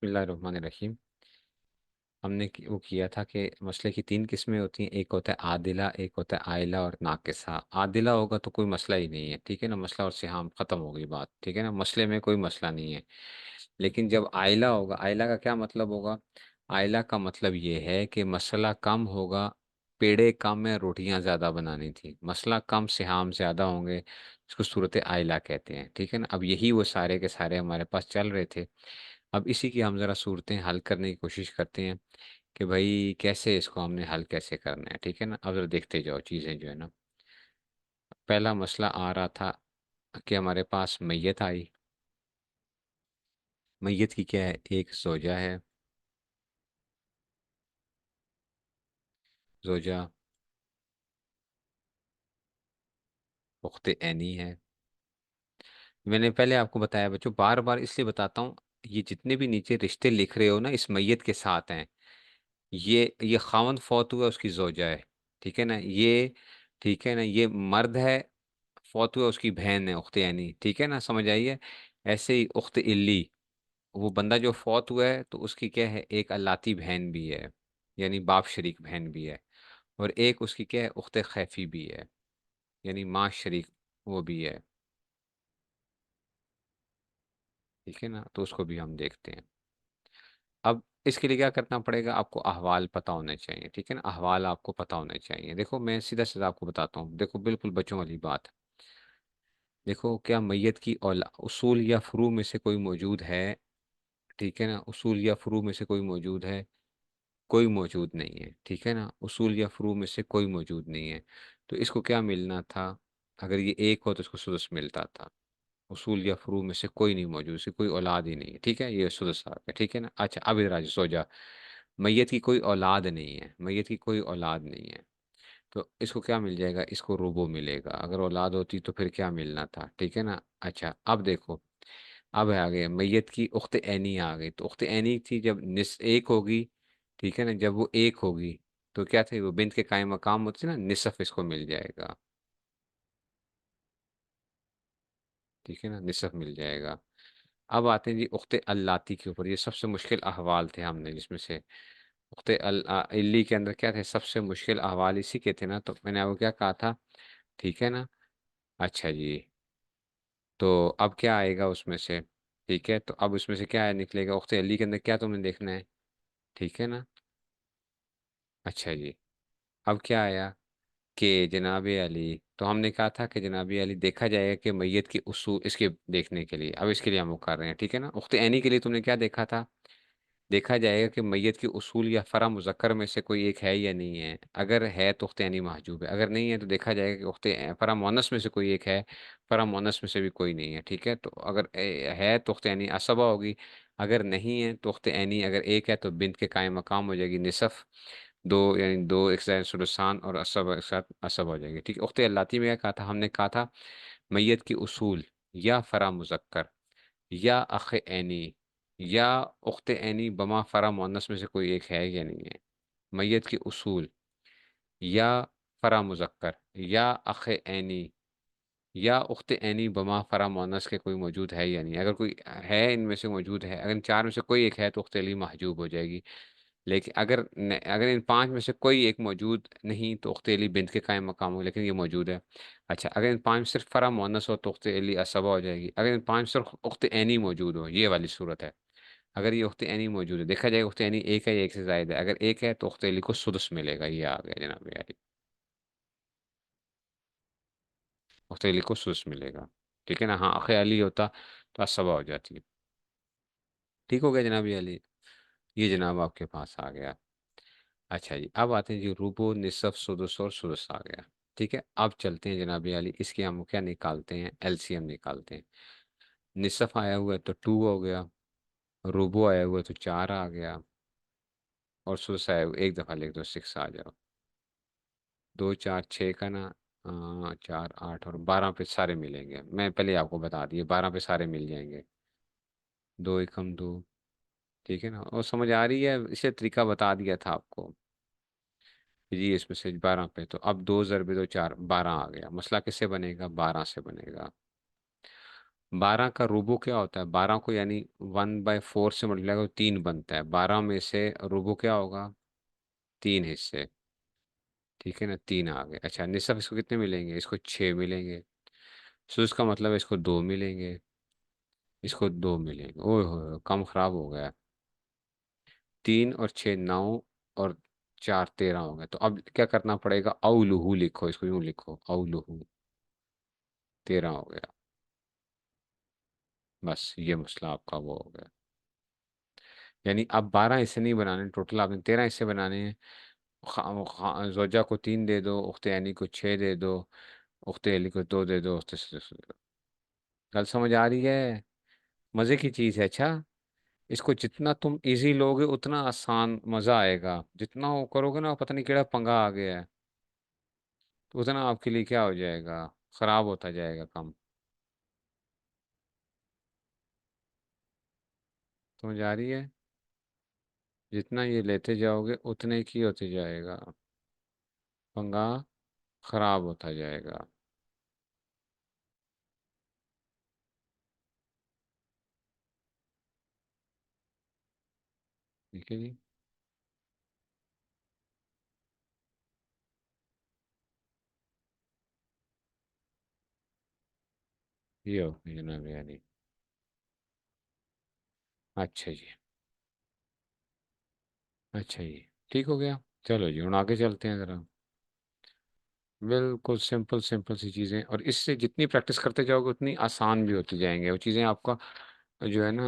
बिस्मिल्लाहिर्रहमानिर्रहीम। हमने वो किया था कि मसले की तीन किस्में होती हैं। एक होता है आदिला, एक होता है आइला और नाकिसा। आदिला होगा तो कोई मसला ही नहीं है, ठीक है ना, मसला और सिहाम खत्म हो गई बात, ठीक है ना, मसले में कोई मसला नहीं है। लेकिन जब आइला होगा, आइला का क्या मतलब होगा? आइला का मतलब ये है कि मसला कम होगा, पेड़े कम है, रोटियां ज्यादा बनानी थी, मसला कम सिहाम ज्यादा होंगे, इसको सूरत आइला कहते हैं, ठीक है ना। अब यही वो सारे के सारे हमारे पास चल रहे थे। अब इसी की हम ज़रा सूरतें हल करने की कोशिश करते हैं कि भाई कैसे इसको हमने हल कैसे करना है, ठीक है ना। अब ज़रा देखते जाओ चीज़ें जो है ना। पहला मसला आ रहा था कि हमारे पास मैयत आई। मैयत की क्या है? एक जोजा है। जोजा उख्ते ऐनी है। मैंने पहले आपको बताया बच्चों, बार बार इसलिए बताता हूँ, ये जितने भी नीचे रिश्ते लिख रहे हो ना इस मैयत के साथ हैं। ये खावंद फौत हुआ उसकी जोजा है, ठीक है ना, ये, ठीक है ना, ये मर्द है, फौत हुआ उसकी बहन है उख्ते यानी, ठीक है ना, समझ आइए। ऐसे ही उख्त इल्ली, वो बंदा जो फौत हुआ है तो उसकी क्या है, एक अल्लाती बहन भी है, यानी बाप शरीक बहन भी है। और एक उसकी क्या है, उख्त खैफी भी है, यानी माँ शरीक वो भी है, ठीक है ना। तो उसको भी हम देखते हैं। अब इसके लिए क्या करना पड़ेगा, आपको अहवाल पता होने चाहिए, ठीक है ना, अहवाल आपको पता होने चाहिए। देखो मैं सीधा सीधा आपको बताता हूँ, देखो बिल्कुल बच्चों वाली बात। देखो, क्या मैयत की औला उसूल या फुरू में से कोई मौजूद है, ठीक है ना, उसूल या फुरू में से कोई मौजूद है? कोई मौजूद नहीं है, ठीक है ना, उसूल या फुरू में से कोई मौजूद नहीं है। तो इसको क्या मिलना था? अगर ये एक हो तो इसको सुदस मिलता था। उसूल या फुरू में से कोई नहीं मौजूद, इसकी कोई औलाद ही नहीं है, ठीक है, ये सुदस आ गया, ठीक है ना। अच्छा, अब इधर आ जाओ, सो जा। मैयत की कोई औलाद नहीं है, मैयत की कोई औलाद नहीं है, तो इसको क्या मिल जाएगा? इसको रुबो मिलेगा। अगर औलाद होती तो फिर क्या मिलना था, ठीक है ना। अच्छा, अब देखो, अब आ गए मैयत की उख्त ऐनी आ गई। तो उख्त ऐनी थी जब निस एक होगी, ठीक है ना, जब वो एक होगी तो क्या थे, वो बिन्त के कायम मकाम होती ना, निसफ इसको मिल जाएगा, ठीक है ना, निसफ मिल जाएगा। अब आते हैं जी उख्त अल्लाती के ऊपर। ये सबसे मुश्किल अहवाल थे हमने जिसमें से उख्त इल्ली के अंदर क्या थे, सबसे मुश्किल अहवाल इसी के थे ना। तो मैंने आपको क्या कहा था, ठीक है ना। अच्छा जी, तो अब क्या आएगा उसमें से? ठीक है, तो अब उसमें से क्या निकलेगा उख्त अली के अंदर, क्या तुमने देखना है, ठीक है ना। अच्छा जी, अब क्या आया कि जनाब अली, तो हमने कहा था कि जनाब अली देखा जाएगा कि मैयत की उसूल इसके देखने के लिए, अब इसके लिए हम वो कर रहे हैं, ठीक है ना। उख्त ऐनी के लिए तुमने क्या देखा था? देखा जाएगा कि मैयत की उसूल या फ़रा मुज़क्कर में से कोई एक है या नहीं है। अगर है तो उख्त यानी महजूब है, अगर नहीं है तो देखा जाएगा कि उख्त फ़रा मुअन्नस में से कोई एक है, फ़रा मुअन्नस में से भी कोई नहीं है, ठीक है। तो अगर है तो उख्त यानी असबा होगी, अगर नहीं है तो उख्त यानी, अगर एक है तो बिन्त के कायम मकाम हो जाएगी, निसफ, दो यानी दो एक साथ सुलसान और असब एक साथ असब हो जाएगी, ठीक है। उख्त अल्लाती में क्या कहा था? हमने कहा था मैयत की उसूल या फ़रा मुज़क्कर या अख ऐनी या उख्त ऐनी बमा फरा मुअन्नस में से कोई एक है या नहीं है। मैयत की उसूल या फरा मुज़क्कर या अख ऐनी या उख्त ऐनी बमा फरा मुअन्नस के कोई मौजूद है या नहीं। अगर कोई है, इनमें से मौजूद है, अगर इन चार में से कोई एक है तो उख्त अली महजूब हो जाएगी। लेकिन अगर इन पांच में से कोई एक मौजूद नहीं तो उख्त अली बिन्त के कायम मकाम हो, लेकिन ये मौजूद है। अच्छा, अगर इन पांच में सिर्फ फरा मुअन्नस हो तो उख्त अली असबा हो जाएगी। अगर इन पांच में सिर्फ उख्त ऐनी मौजूद हो, ये वाली सूरत है। अगर ये उख्त ऐनी मौजूद है, देखा जाएगा उख्त ऐनी एक है या एक से जायद है, अगर एक है तो उख्त अली को सुदस मिलेगा। ये आ गया जनाब अली, उख्त अली को सुदस मिलेगा, ठीक है ना। हाँ, अख अली होता तो असबा हो जाती है। ठीक हो गया जनाब अली, ये जनाब आपके पास आ गया। अच्छा जी, अब आते हैं जी रूबो, निसफ, सुदस और सुदस आ गया, ठीक है। अब चलते हैं जनाब अली, इसके हम क्या निकालते हैं, एलसीएम निकालते हैं। निसफ आया हुआ है तो टू हो गया, रूबो आया हुआ है तो चार आ गया, और सुदस आया हुआ, एक दफ़ा लिख दो, सिक्स आ जाओ। दो चार छः का ना, चार आठ और बारह पे सारे मिलेंगे, मैं पहले आपको बता दिए, बारह पे सारे मिल जाएंगे। दो एकम दो, ठीक है ना, और समझ आ रही है, इसे तरीका बता दिया था आपको कि जी इसमें से बारह पे, तो अब दो ज़रबे दो चार, बारह आ गया। मसला किससे बनेगा? बारह से बनेगा। 12 का रूबो क्या होता है? 12 को यानी 1/4 से मल्टीप्लाई करो, 3 बनता है। 12 में से रूबो क्या होगा? 3 हिस्से। ठीक है ना, 3 आ गए। अच्छा, निसफ इसको कितने मिलेंगे? इसको 6 मिलेंगे। सो इसका मतलब है इसको 2 मिलेंगे। इसको 2 मिलेंगे। ओए होए, कम खराब हो गया। 3 और 6 9, और 4 13 हो गए। तो अब क्या करना पड़ेगा? औलुहु लिखो, इसको यूं लिखो, औलुहु। 13 हो गया। बस ये मसला आपका वो हो गया। यानी अब 12 हिस्से नहीं बनाने, टोटल आपने 13 हिस्से बनाने हैं। जोजा को 3 दे दो, उख्ते यानी को 6 दे दो, उख्ते अली को 2 दे दो, उख्ते गल समझ आ रही है? मजे की चीज है। अच्छा, इसको जितना तुम इजी लोगे उतना आसान मजा आएगा। जितना वो करोगे ना, पता नहीं केड़ा पंगा आ गया है, तो उतना आपके लिए क्या हो जाएगा, खराब होता जाएगा काम। समझ आ रही है? जितना ये लेते जाओगे उतने की होते जाएगा, पंगा खराब होता जाएगा। ठीक है जी। ये हो गई जनाब यानी। अच्छा जी। अच्छा जी। ठीक हो गया। चलो जी, हम आगे चलते हैं ज़रा। बिल्कुल सिंपल सिंपल सी चीज़ें, और इससे जितनी प्रैक्टिस करते जाओगे उतनी आसान भी होती जाएंगे वो चीज़ें। आपका जो है ना,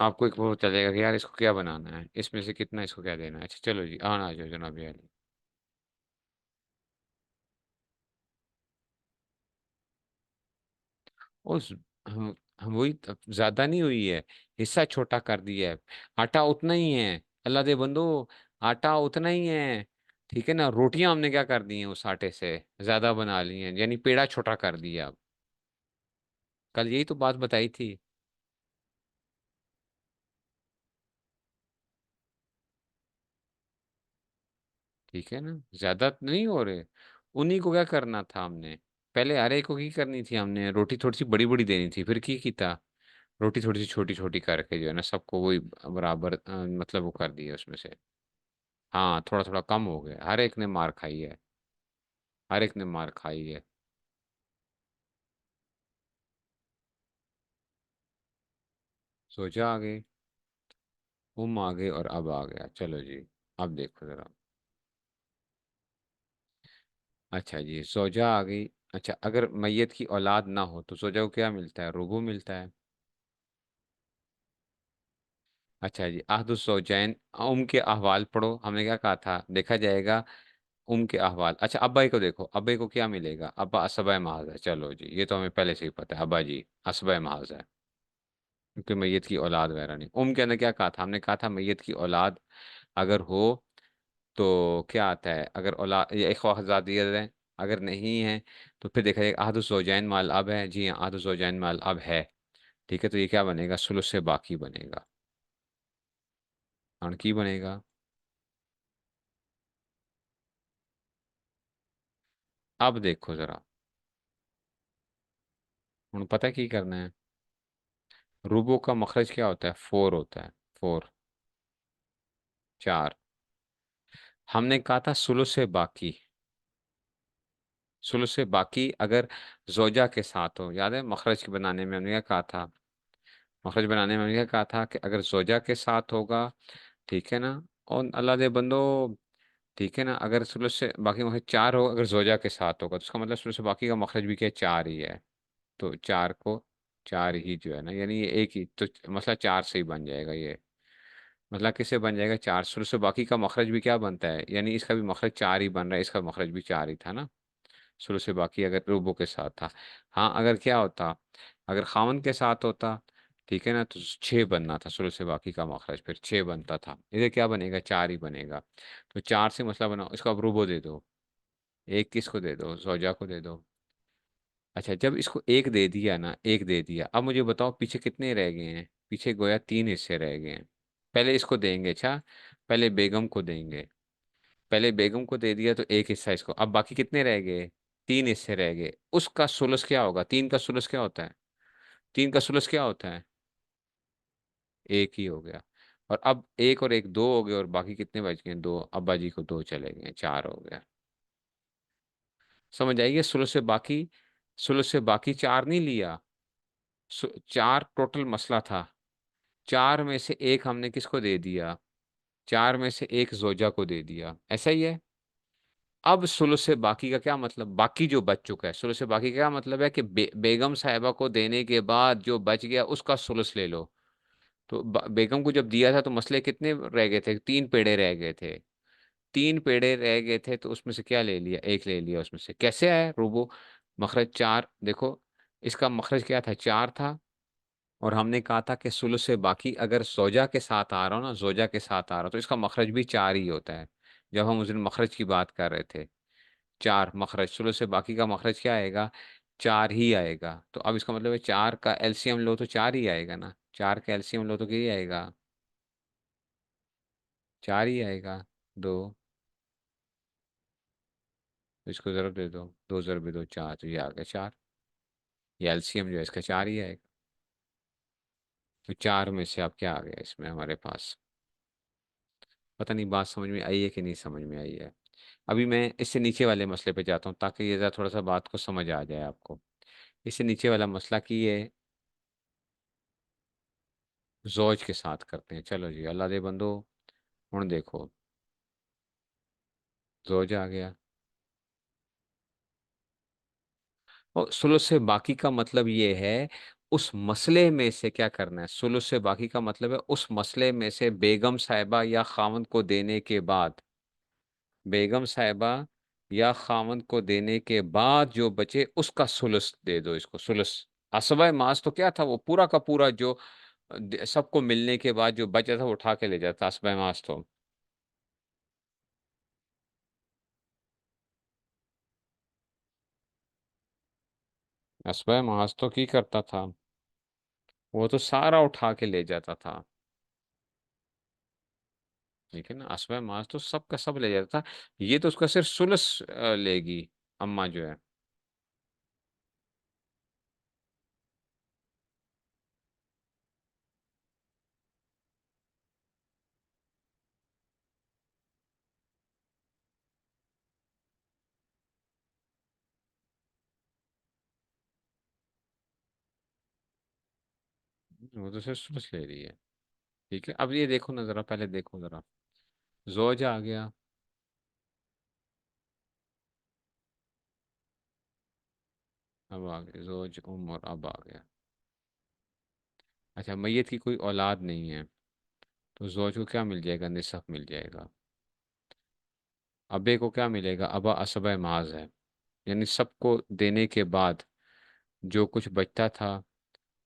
आपको एक वो चलेगा कि यार इसको क्या बनाना है, इसमें से कितना इसको क्या देना है। अच्छा चलो जी, आ जाओ जनाब यार। उस हम वही ज्यादा नहीं हुई है, हिस्सा छोटा कर दिया है। आटा उतना ही है, अल्लाह दे बंदो, आटा उतना ही है। ठीक है ना, रोटियां हमने क्या कर दी हैं उस आटे से, ज्यादा बना ली हैं, यानी पेड़ा छोटा कर दिया। अब कल यही तो बात बताई थी। ठीक है ना, ज्यादा नहीं हो रहे। उन्हीं को क्या करना था हमने, पहले हर एक को की करनी थी हमने, रोटी थोड़ी सी बड़ी बड़ी देनी थी, फिर की था रोटी थोड़ी सी छोटी छोटी करके जो है ना सबको वही बराबर मतलब वो कर दिया उसमें से। हाँ, थोड़ा थोड़ा कम हो गया, हर एक ने मार खाई है। हर एक ने मार खाई है। सोचा आ गई, आ गई, और अब आ गया। चलो जी, अब देखो जरा। अच्छा जी, सोजा आ गई। अच्छा, अगर मैयत की औलाद ना हो तो सोजा को क्या मिलता है? रुबू मिलता है। अच्छा जी, अहदुस ज़ौजैन, के अहवाल पढ़ो। हमने क्या कहा था, देखा जाएगा के अहवाल। अच्छा, अब्बाई को देखो, अब्बाई को क्या मिलेगा? अब्बा असबा महज है। चलो जी, ये तो हमें पहले से ही पता है, अब्बा जी असबा महज है, क्योंकि मैयत की औलाद वगैरह नहीं। के अंदर क्या कहा था? हमने कहा था मैयत की औलाद अगर हो तो क्या आता है, अगर औलाद या इख्वाजादियत है, अगर नहीं है तो फिर देखा जाएगा अहदुस ज़ौजैन माल अब है। जी हाँ, अहदुस ज़ौजैन माल अब है। ठीक है, तो ये क्या बनेगा? सुलुस से बाकी बनेगा, अणकी बनेगा। अब देखो जरा, हूँ पता की करना है। रूबो का मखरज क्या होता है? 4 होता है। 4, 4। हमने कहा था सुलुस से बाकी, सुलुस से बाकी अगर जोजा के साथ हो। याद है मखरज के बनाने में हमने क्या कहा था? मखरज बनाने में हमने क्या कहा था कि अगर जोजा के साथ होगा, ठीक है ना, और अल्लाह दे बंदो, ठीक है ना, अगर सुलुस से बाकी मखरज 4 हो, अगर जोजा के साथ होगा, तो उसका मतलब सुलुस से बाकी का मखरज भी क्या 4 ही है। तो 4 को 4 ही जो है ना, यानी ये एक ही तो मसला 4 से ही बन जाएगा ये। मतलब किससे बन जाएगा? 4 शुरू से बाकी का मखरज भी क्या बनता है, यानी इसका भी मखरज 4 ही बन रहा है, इसका मखरज भी 4 ही था ना, शुरू से बाकी अगर रूबो के साथ था। हाँ, अगर क्या होता, अगर खावन के साथ होता, ठीक है ना, तो 6 बनना था शुरू से बाकी का मखरज, फिर 6 बनता था। इधर क्या बनेगा? 4 ही बनेगा। तो 4 से मसला बनाओ, इसको अब रूबो दे दो। एक किसको दे दो? जोजा को दे दो। अच्छा, जब इसको एक दे दिया ना, एक दे दिया, अब मुझे बताओ पीछे कितने रह गए हैं? पीछे गोया 3 हिस्से रह गए हैं। पहले इसको देंगे। अच्छा, पहले बेगम को देंगे। पहले बेगम को दे दिया तो एक हिस्सा इसको, अब बाकी कितने रह गए? 3 हिस्से रह गए। उसका सुलस क्या होगा? 3 का सुलस क्या होता है? तीन का सुलस क्या होता है? एक ही हो गया। और एक दो हो गए, और बाकी कितने बच गए? दो। अब्बा जी को दो चले गए, चार हो गया। समझ आइए, सुलह से बाकी चार नहीं लिया। चार टोटल मसला था। चार में से एक हमने किसको दे दिया? चार में से एक जोजा को दे दिया, ऐसा ही है। अब सुलह से बाकी का क्या मतलब? बाकी जो बच चुका है, सुलह से बाकी का क्या मतलब है कि बेगम साहिबा को देने के बाद जो बच गया उसका सुलस ले लो। तो बेगम को जब दिया था तो मसले कितने रह गए थे? तीन पेड़े रह गए थे। तीन पेड़े रह गए थे, तो उसमें से क्या ले लिया? एक ले लिया उसमें से। कैसे आया रूबो? मखरज चार देखो, इसका मखरज क्या था? चार था। और हमने कहा था कि सुलह से बाकी अगर जोजा के साथ आ रहा हो ना, जोजा के साथ आ रहा हो, तो इसका मखरज भी चार ही होता है। जब हम उस दिन मखरज की बात कर रहे थे, चार मखरज, सुलह से बाकी का मखरज क्या आएगा? चार ही आएगा। तो अब इसका मतलब है चार का एलसीएम लो तो चार ही आएगा ना, चार का एलसीएम लो तो क्या ही आएगा? चार ही आएगा। दो। तो इसको जरूर दे दो, दो जरूर दो चार, तो ये आ गया चार। ये एलसीएम जो है इसका चार ही आएगा। तो चार में से अब क्या आ गया इसमें हमारे पास? पता नहीं बात समझ में आई है कि नहीं समझ में आई है। अभी मैं इससे नीचे वाले मसले पे जाता हूँ, ताकि ये जरा थोड़ा सा बात को समझ आ जाए आपको। इससे नीचे वाला मसला की ये जोज के साथ करते हैं। चलो जी, अल्लाह दे बंदो। हूँ देखो, जोज आ गया। और सुलह से बाकी का मतलब ये है, उस मसले में से क्या करना है? सुलह से बाकी का मतलब है उस मसले में से बेगम साहिबा या खावंद को देने के बाद, बेगम साहिबा या खावंद को देने के बाद जो बचे उसका सुलस दे दो इसको, सुलस। असबाय मास तो क्या था? वो पूरा का पूरा जो सबको मिलने के बाद जो बचा था वो उठा के ले जाता, असबाय मास तो। असबाय मास तो की करता था, वो तो सारा उठा के ले जाता था। ठीक है ना, असबाय मास तो सबका सब ले जाता था। ये तो उसका सिर्फ सुलस लेगी, अम्मा जो है। वो तो सिर्फ सुलस ले रही है। ठीक है, अब ये देखो ना जरा, पहले देखो जरा। जोज आ गया। अब आ गया जोज, और अब आ गया। अच्छा, मैयत की कोई औलाद नहीं है, तो जोज को क्या मिल जाएगा? निसफ मिल जाएगा। अबे को क्या मिलेगा? अबा असबा माज है। यानी सबको देने के बाद जो कुछ बचता था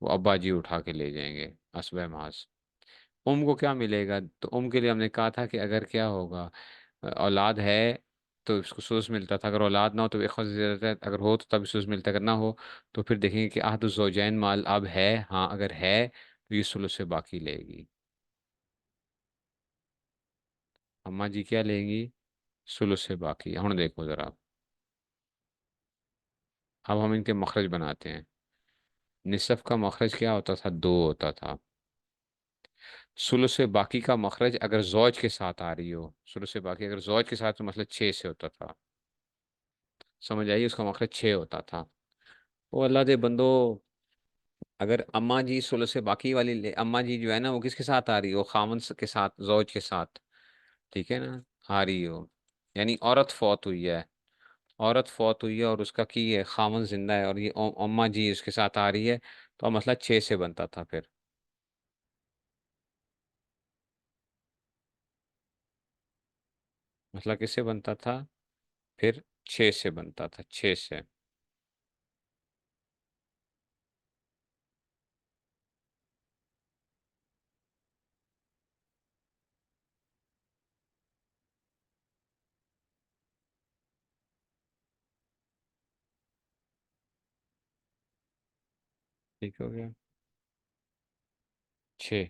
वो अब्बा जी उठा के ले जाएंगे, असबा माज। को क्या मिलेगा? तो के लिए हमने कहा था कि अगर क्या होगा, औलाद है तो इसको सुदस मिलता था, अगर औलाद ना हो तो इख्वत ज़ियादत है, अगर हो तो तब सुदस मिलता है, अगर ना हो तो फिर देखेंगे कि आहद ज़ौजैन माल अब है। हाँ, अगर है तो ये सुलस से बाकी लेगी। अम्मा जी क्या लेंगी? सुलस से बाकी। हम देखो ज़रा, अब हम इनके मखरज बनाते हैं। निसफ का मखरज क्या होता था? दो होता था। सुलस से बाकी का मखरज अगर जौज के साथ आ रही हो, सुलस से बाकी अगर जौज के साथ, तो मतलब छः से होता था। समझ आइए, उसका मखरज छः होता था। वो अल्लाह दे बंदो, अगर अम्मा जी सुलह से बाकी वाली ले, अम्मा जी जो है ना वो किसके साथ आ रही हो? खामन के साथ, जौज के साथ। ठीक है ना, आ रही हो। यानी औरत फौत हुई है, औरत फौत हुई है और उसका की है, खामन जिंदा है, और ये अम्मा जी उसके साथ आ रही है। तो अब मसला छः से बनता था फिर। मसला किससे बनता था? फिर छः से बनता था, छः से। ठीक हो गया। छः।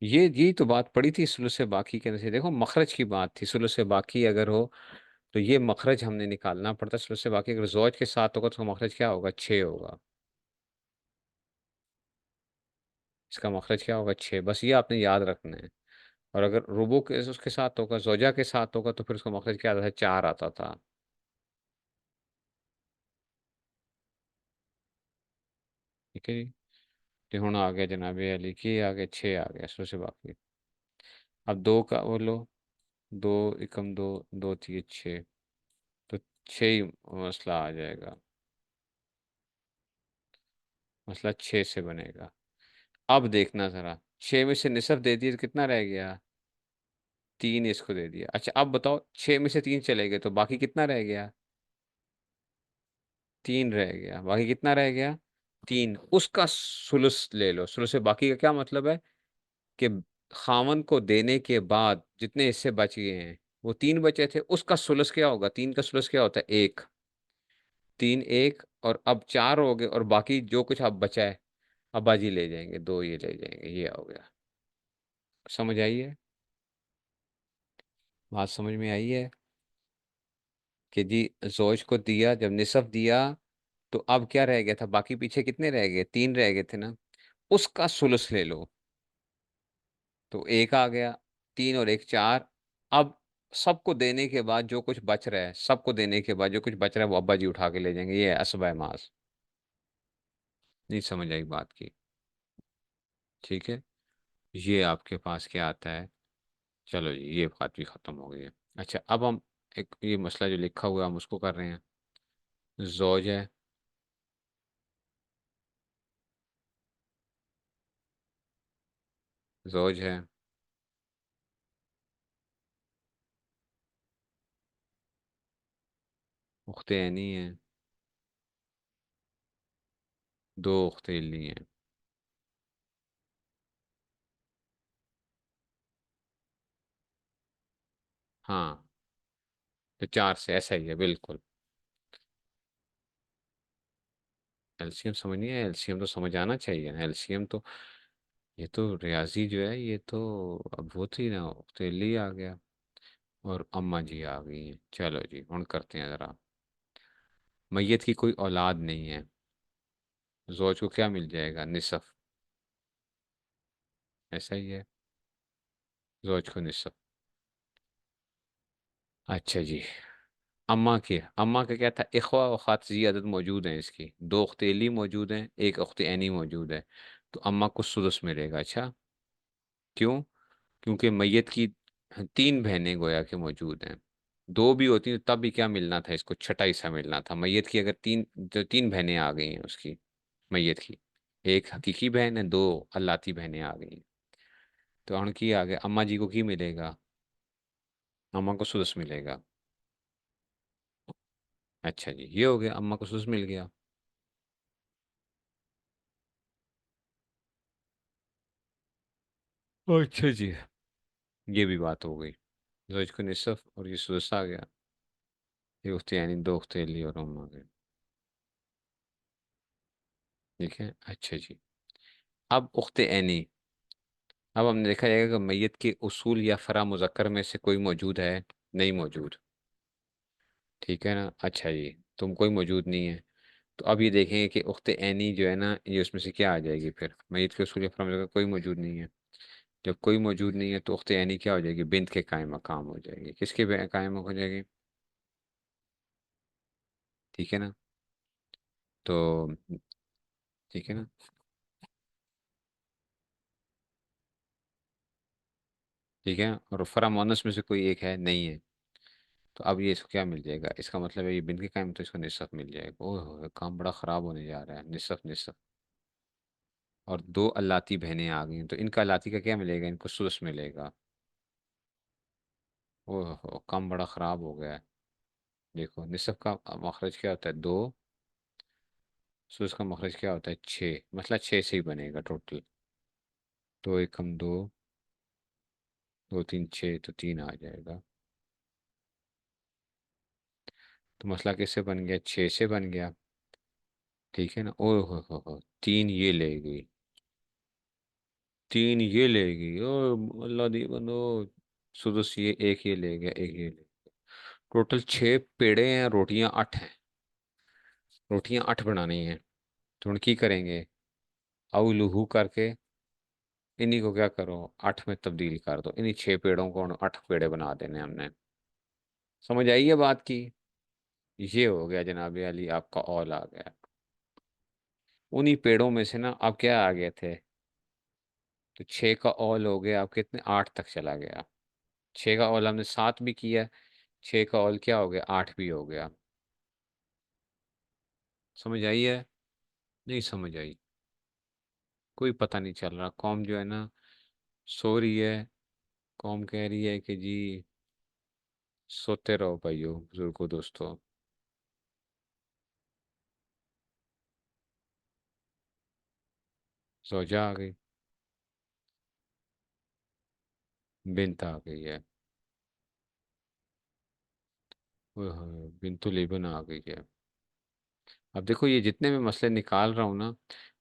ये यही तो बात पड़ी थी सुलह से बाकी के अंदर से। देखो, मखरज की बात थी, सुलह से बाकी अगर हो तो ये मखरज हमने निकालना पड़ता। सुलह से बाकी अगर जौज के साथ होगा तो मखरज क्या होगा? छः होगा। इसका मखरज क्या होगा? छः। बस ये आपने याद रखना है। और अगर रुबो के उसके साथ होगा, जोजा के साथ होगा, तो फिर उसका मखरज क्या आता था? चार आता था। ठीक है जी। तो हुन आ गया जनाब अली की, आ गया छः, आ गया सो से बाकी। अब दो का बोलो। दो एकम दो, दो थी छः, तो छः ही मसला आ जाएगा। मसला छः से बनेगा। अब देखना ज़रा, छः में से निसफ दे दिए तो कितना रह गया? तीन इसको दे दिया। अच्छा अब बताओ, छः में से तीन चले गए तो बाकी कितना रह गया? तीन रह गया। बाकी कितना रह गया? तीन। उसका सुलुस ले लो। सुलुस से बाकी का क्या मतलब है? कि खावन को देने के बाद जितने हिस्से बच गए हैं, वो तीन बचे थे, उसका सुलुस क्या होगा? तीन का सुलुस क्या होता है? एक। तीन एक, और अब चार हो गए, और बाकी जो कुछ अब बचा है अब्बा जी ले जाएंगे, दो ये ले जाएंगे, ये हो गया। समझ आई है? बात समझ में आई है? कि जी जोज को दिया, जब निसफ दिया, तो अब क्या रह गया था? बाकी पीछे कितने रह गए? तीन रह गए थे ना। उसका सुलुस ले लो। तो एक आ गया। तीन और एक चार। अब सबको देने के बाद जो कुछ बच रहा है, सबको देने के बाद जो कुछ बच रहा है, वो अब्बा जी उठा के ले जाएंगे। ये है असबाय मास। नहीं समझ आई बात की? ठीक है। ये आपके पास क्या आता है? चलो जी, ये बात भी खत्म हो गई है। अच्छा अब हम एक ये मसला जो लिखा हुआ है हम उसको कर रहे हैं। जोज है, जोज है, उख्ते ऐनी है, दो उख्ते इल्ली हैं। हाँ, तो चार से ऐसा ही है बिल्कुल। एलसीएम समझ नहीं है? एलसीएम तो समझ आना चाहिए ना। एलसीएम तो, ये तो रियाजी जो है, ये तो अब वो थी ना, उख्ते इल्ली आ गया, और अम्मा जी आ गई हैं। चलो जी ਹੁਣ करते हैं ज़रा। मैयत की कोई औलाद नहीं है, जोज को क्या मिल जाएगा? निसफ। ऐसा ही है, जोज को निसफ। अच्छा जी। अम्मा का क्या था? इख्वा व अखात ज़ियादत मौजूद हैं इसकी, दो अख्तेली मौजूद हैं, एक अख्त ऐनी मौजूद है। तो अम्मा को सुदस मिलेगा। अच्छा क्यों? क्योंकि मैयत की तीन बहनें गोया के मौजूद हैं। दो भी होती तो तब भी क्या मिलना था इसको? छठा हिस्सा मिलना था। मैयत की अगर तीन, जो तीन बहनें आ गई हैं उसकी, मैयत की एक हकीकी बहन है, दो अल्लाती बहनें आ गई हैं, तो अणकी आ गया। अम्मा जी को की मिलेगा? अम्मा को सुदस मिलेगा। अच्छा जी, ये हो गया, अम्मा को सुदस मिल गया। अच्छा जी, ये भी बात हो गई। जोज को निसफ और ये सुदस आ गया। ये उख्ते यानी दो उख्ते अली और अम्मा आ गए। ठीक है। अच्छा जी। अब उख्ते ऐनी। अब हमने देखा जाएगा कि मैयत के उसूल या फरा मुज़क्कर में से कोई मौजूद है? नहीं मौजूद। ठीक है ना? अच्छा जी, तुम कोई मौजूद नहीं है। तो अब ये देखेंगे कि उख्ते ऐनी जो है ना, ये उसमें से क्या आ जाएगी? फिर मैयत के उसूल या फरा मुज़क्कर कोई मौजूद नहीं है। जब कोई मौजूद नहीं है तो उख्ते ऐनी क्या हो जाएगी? बिन्त के कायम मकाम हो जाएगी। किसके कायम हो जाएगी? ठीक है ना? तो ठीक है ना? ठीक है। और फरा मोनस में से कोई एक है? नहीं है। तो अब ये इसको क्या मिल जाएगा? इसका मतलब है ये बिन के कायम, तो इसको निसफ मिल जाएगा। ओह काम बड़ा ख़राब होने जा रहा है। निसफ निसफ। और दो अल्लाती बहनें आ गई हैं, तो इनका अल्लाती का क्या मिलेगा? इनको सुदस मिलेगा। ओह काम बड़ा ख़राब हो गया है। देखो निसफ का मखरज क्या होता है? दो। सुदस का मखरज क्या होता है? छः। मतलब छः से ही बनेगा टोटल। दो एकम दो, दो तीन छः, तो तीन आ जाएगा। तो मसला किससे बन गया? छः से बन गया। ठीक है ना? ओह हो, तीन ये ले गई, तीन ये लेगी। ओ अल्लाह दी बंदो, सुदस ये एक ये ले गया, एक ये ले। टोटल छः पेड़े हैं, रोटियां आठ हैं। रोटियां आठ बनानी हैं। तो उनकी करेंगे अवलुहु करके, इन्हीं को क्या करो, 8 में तब्दील कर दो, इन्हीं 6 पेड़ों को 8 पेड़े बना देने हमने। समझ आई है बात की? ये हो गया जनाब अली, आपका ऑल आ गया। उन्हीं पेड़ों में से ना अब क्या आ गए थे, तो 6 का ऑल हो गया, अब कितने, 8 तक चला गया। 6 का ऑल हमने 7 भी किया, 6 का ऑल क्या हो गया, 8 भी हो गया। समझ आई है? नहीं समझ आई? कोई पता नहीं चल रहा, कौम जो है ना सो रही है। कौम कह रही है कि जी सोते रहो भाइयों बुजुर्गों दोस्तों। जोजा आ गई, बिनत आ गई है। ओए होए, बिनतुल इबन आ गई है। अब देखो ये जितने मैं मसले निकाल रहा हूँ ना,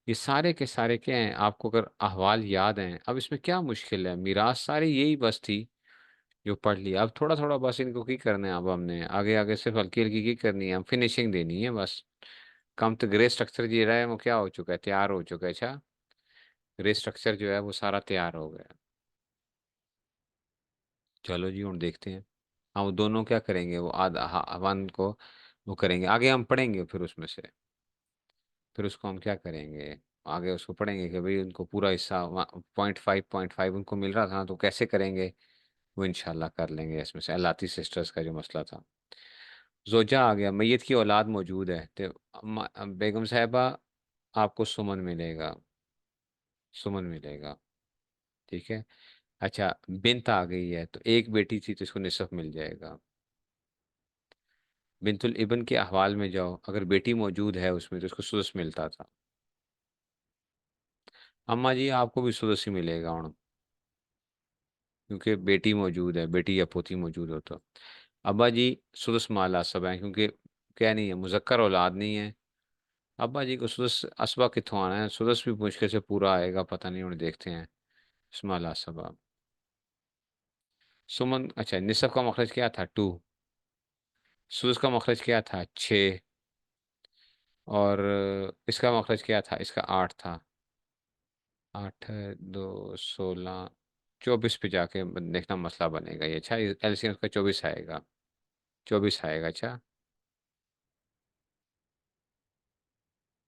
ये सारे के सारे क्या हैं, आपको अगर अहवाल याद हैं, अब इसमें क्या मुश्किल है, मिरास सारी यही बस थी जो पढ़ लिया। अब थोड़ा थोड़ा बस इनको की करना है, अब हमने आगे आगे सिर्फ हल्की हल्की की करनी है, हम फिनिशिंग देनी है बस। कम तो ग्रे स्ट्रक्चर जी रहा है वो क्या हो चुका है, तैयार हो चुका है। अच्छा, ग्रे स्ट्रक्चर जो है वो सारा तैयार हो गया। चलो जी, हम देखते हैं। हाँ, वो दोनों क्या करेंगे, वो आधा वन को वो करेंगे, आगे हम पढ़ेंगे फिर उसमें से। फिर उसको हम क्या करेंगे, आगे उसको पढ़ेंगे कि भाई उनको पूरा हिस्सा 0.5 उनको मिल रहा था ना, तो कैसे करेंगे। वो इंशाल्लाह कर लेंगे, इसमें से अलाती सिस्टर्स का जो मसला था। जोजा आ गया, मैयत की औलाद मौजूद है तो बेगम साहिबा आपको सुमन मिलेगा, सुमन मिलेगा। ठीक है। अच्छा, बिनत आ गई है तो एक बेटी थी तो इसको निसफ मिल जाएगा। बिनतुल इबन के अहवाल में जाओ, अगर बेटी मौजूद है उसमें तो उसको सुदस मिलता था। अम्मा जी आपको भी सुदस ही मिलेगा हूँ, क्योंकि बेटी मौजूद है, बेटी या पोती मौजूद हो तो। अब्बा जी सुदस माला सब है, क्योंकि क्या नहीं है, मुजक्कर औलाद नहीं है। अब्बा जी को सुदस असबा कितों आना है, सुदस भी मुश्किल से पूरा आएगा, पता नहीं, उन्हें देखते हैं। माला सबा। सुमन, अच्छा निसफ का मखरज क्या था, 2। सुदस का मखरज क्या था, 6। और इसका मखरज क्या था, इसका 8 था। 8 2 16, 24 पे जाके देखना मसला बनेगा ये। अच्छा, एलसीएम का 24 आएगा, 24 आएगा। अच्छा,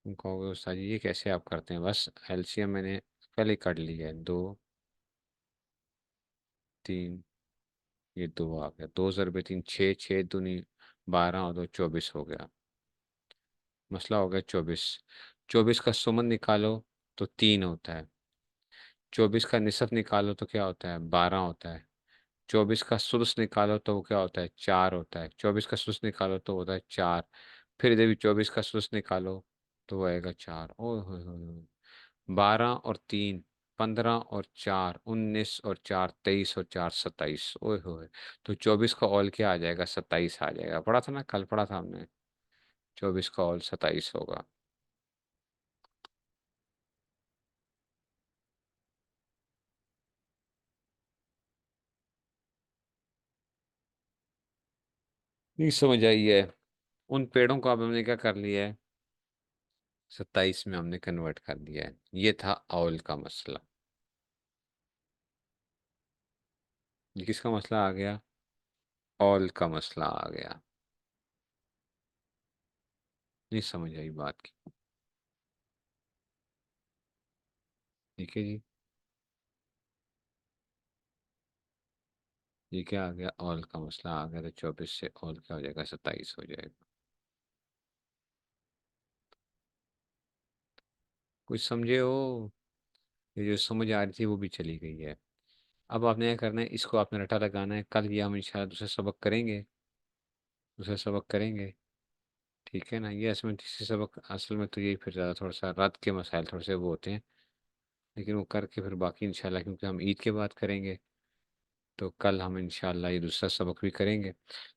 तुम कहोगे उस्ताद जी ये कैसे आप करते हैं, बस एलसीएम मैंने पहले कर लिया है। 2 3, ये 2 आ गया, 2 × 3 6, 6 दूनी 12 और 2 24 हो गया। मसला हो गया 24। 24 का सुमन निकालो तो 3 होता है। 24 का निसफ निकालो तो क्या होता है, 12 होता है। 24 का सुदस निकालो तो वो क्या होता है, 4 होता है। 24 का सुदस निकालो तो होता है 4। फिर इधर भी 24 का सुदस निकालो तो वो आएगा 4। ओह हो, 12 और 3 15 और 4 19 और 4 23 और 4 27। ओए होए, तो 24 का ऑल क्या आ जाएगा, 27 आ जाएगा। पढ़ा था ना, कल पढ़ा था हमने, 24 का ऑल 27 होगा। नहीं समझ आई है? उन पेड़ों को अब हमने क्या कर लिया है, 27 में हमने कन्वर्ट कर दिया है। ये था ऑल का मसला। ये किसका मसला आ गया, ऑल का मसला आ गया। नहीं समझ आई बात की? ठीक है जी। ये क्या आ गया, ऑल का मसला आ गया, तो 24 से ऑल क्या हो जाएगा, 27 हो जाएगा। कुछ समझे हो? ये जो समझ आ रही थी वो भी चली गई है। अब आपने क्या करना है, इसको आपने रटा लगाना है। कल ये हम इंशाल्लाह दूसरा सबक करेंगे, दूसरा सबक करेंगे। ठीक है ना, ये असल में तीसरे सबक असल में तो यही फिर ज़्यादा थोड़ा सा रात के मसाइल थोड़े से वो होते हैं, लेकिन वो करके फिर बाकी इंशाल्लाह, क्योंकि हम ईद के बाद करेंगे, तो कल हम इंशाल्लाह ये दूसरा सबक भी करेंगे।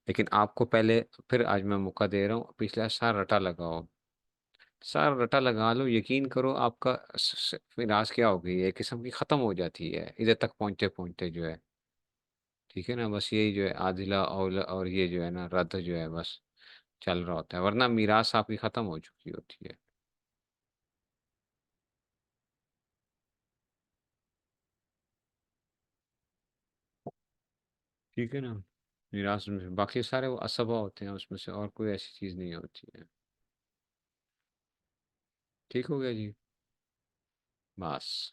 लेकिन आपको पहले फिर आज मैं मौका दे रहा हूँ, पिछला सारा रटा लगाओ, सारा रटा लगा लो। यकीन करो आपका मिराज क्या हो गई है, एक किस्म की ख़त्म हो जाती है इधर तक पहुँचते पहुँचते जो है। ठीक है ना, बस यही जो है आदिला और ये जो है ना रद्द जो है बस चल रहा होता है, वरना मीरास आपकी ख़त्म हो चुकी होती है। ठीक है ना। निराश में बाकी सारे वो असबा होते हैं, उसमें से और कोई ऐसी चीज नहीं होती है। ठीक हो गया जी। बस।